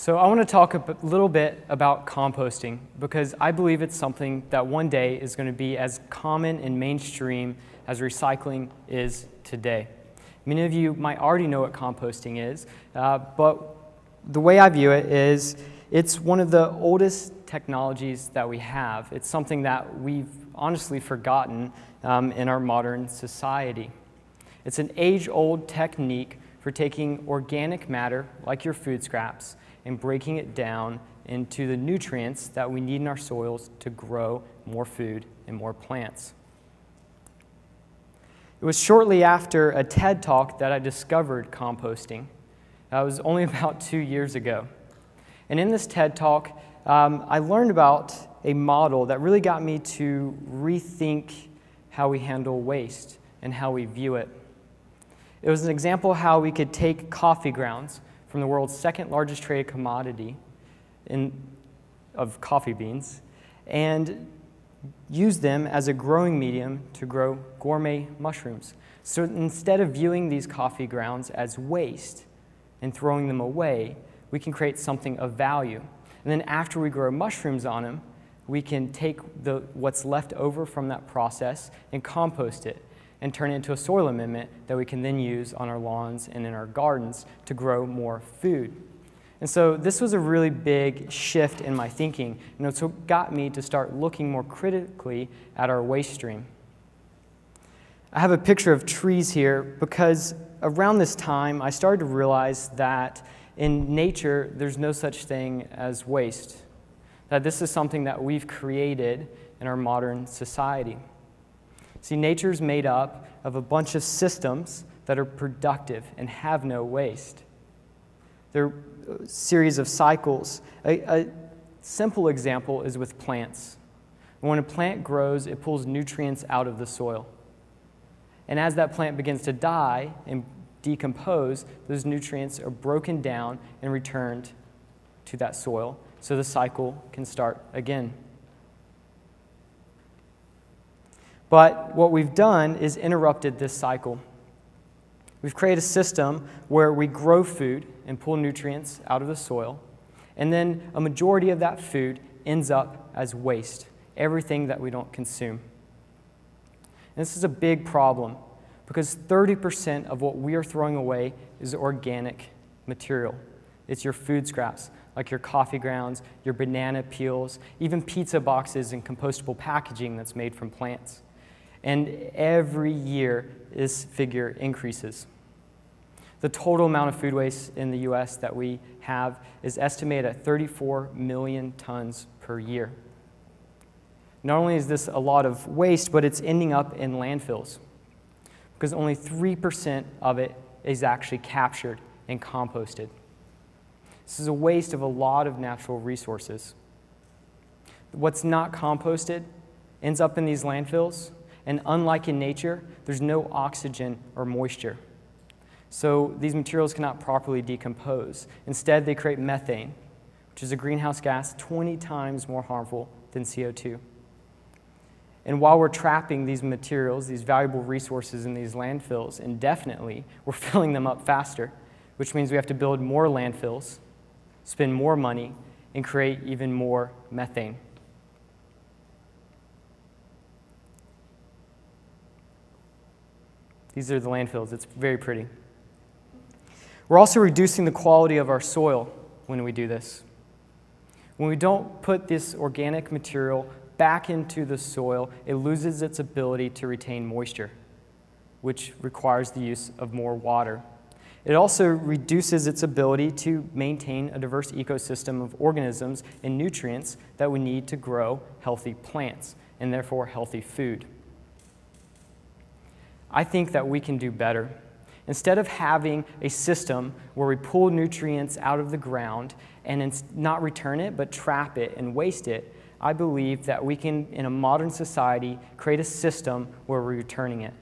So I want to talk a little bit about composting because I believe it's something that one day is going to be as common and mainstream as recycling is today. Many of you might already know what composting is, but the way I view it is it's one of the oldest technologies that we have. It's something that we've honestly forgotten in our modern society. It's an age-old technique for taking organic matter, like your food scraps, and breaking it down into the nutrients that we need in our soils to grow more food and more plants. It was shortly after a TED Talk that I discovered composting. That was only about 2 years ago. And in this TED Talk, I learned about a model that really got me to rethink how we handle waste and how we view it. It was an example of how we could take coffee grounds from the world's second largest traded commodity of coffee beans and use them as a growing medium to grow gourmet mushrooms. So instead of viewing these coffee grounds as waste and throwing them away, we can create something of value. And then after we grow mushrooms on them, we can take what's left over from that process and compost it and turn it into a soil amendment that we can then use on our lawns and in our gardens to grow more food. And so this was a really big shift in my thinking, and it's what got me to start looking more critically at our waste stream. I have a picture of trees here because around this time I started to realize that in nature there's no such thing as waste, that this is something that we've created in our modern society. See, nature's made up of a bunch of systems that are productive and have no waste. They're a series of cycles. A simple example is with plants. When a plant grows, it pulls nutrients out of the soil. And as that plant begins to die and decompose, those nutrients are broken down and returned to that soil so the cycle can start again. But what we've done is interrupted this cycle. We've created a system where we grow food and pull nutrients out of the soil, and then a majority of that food ends up as waste, everything that we don't consume. And this is a big problem because 30% of what we are throwing away is organic material. It's your food scraps, like your coffee grounds, your banana peels, even pizza boxes and compostable packaging that's made from plants. And every year, this figure increases. The total amount of food waste in the US that we have is estimated at 34 million tons per year. Not only is this a lot of waste, but it's ending up in landfills because only 3% of it is actually captured and composted. This is a waste of a lot of natural resources. What's not composted ends up in these landfills. And unlike in nature, there's no oxygen or moisture. So these materials cannot properly decompose. Instead, they create methane, which is a greenhouse gas 20 times more harmful than CO2. And while we're trapping these materials, these valuable resources in these landfills indefinitely, we're filling them up faster, which means we have to build more landfills, spend more money, and create even more methane. These are the landfills. It's very pretty. We're also reducing the quality of our soil when we do this. When we don't put this organic material back into the soil, it loses its ability to retain moisture, which requires the use of more water. It also reduces its ability to maintain a diverse ecosystem of organisms and nutrients that we need to grow healthy plants and therefore healthy food. I think that we can do better. Instead of having a system where we pull nutrients out of the ground and not return it, but trap it and waste it, I believe that we can, in a modern society, create a system where we're returning it.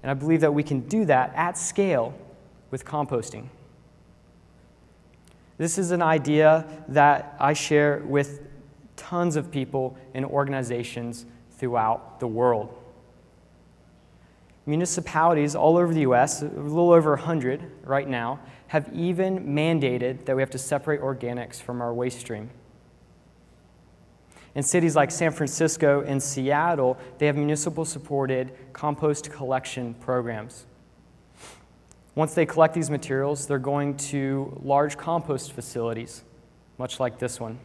And I believe that we can do that at scale with composting. This is an idea that I share with tons of people and organizations throughout the world. municipalities all over the U.S., a little over 100 right now, have even mandated that we have to separate organics from our waste stream. In cities like San Francisco and Seattle, they have municipal-supported compost collection programs. Once they collect these materials, they're going to large compost facilities, much like this one.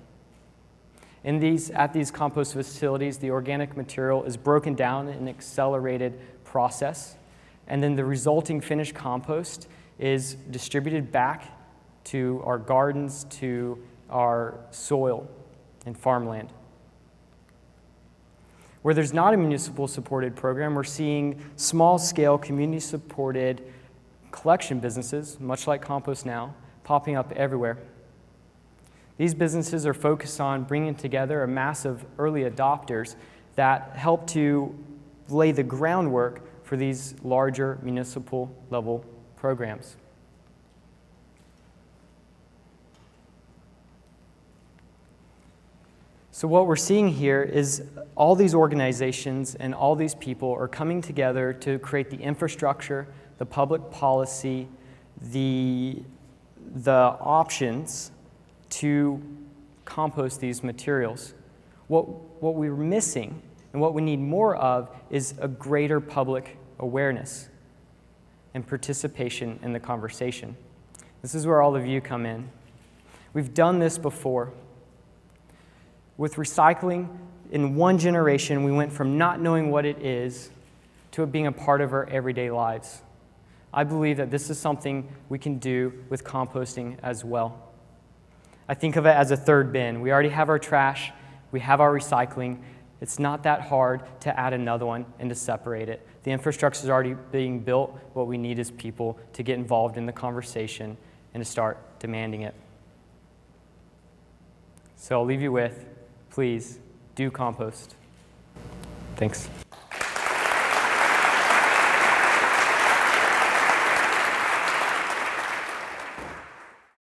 At these compost facilities, the organic material is broken down in an accelerated process, and then the resulting finished compost is distributed back to our gardens, to our soil and farmland. Where there's not a municipal-supported program, we're seeing small-scale, community-supported collection businesses, much like CompostNow, popping up everywhere. These businesses are focused on bringing together a mass of early adopters that help to lay the groundwork for these larger municipal-level programs. So what we're seeing here is all these organizations and all these people are coming together to create the infrastructure, the public policy, the options to compost these materials. What we're missing and what we need more of is a greater public awareness and participation in the conversation. This is where all of you come in. We've done this before. With recycling, in one generation, we went from not knowing what it is to it being a part of our everyday lives. I believe that this is something we can do with composting as well. I think of it as a third bin. We already have our trash, we have our recycling. It's not that hard to add another one and to separate it. The infrastructure is already being built. What we need is people to get involved in the conversation and to start demanding it. So I'll leave you with, please do compost. Thanks.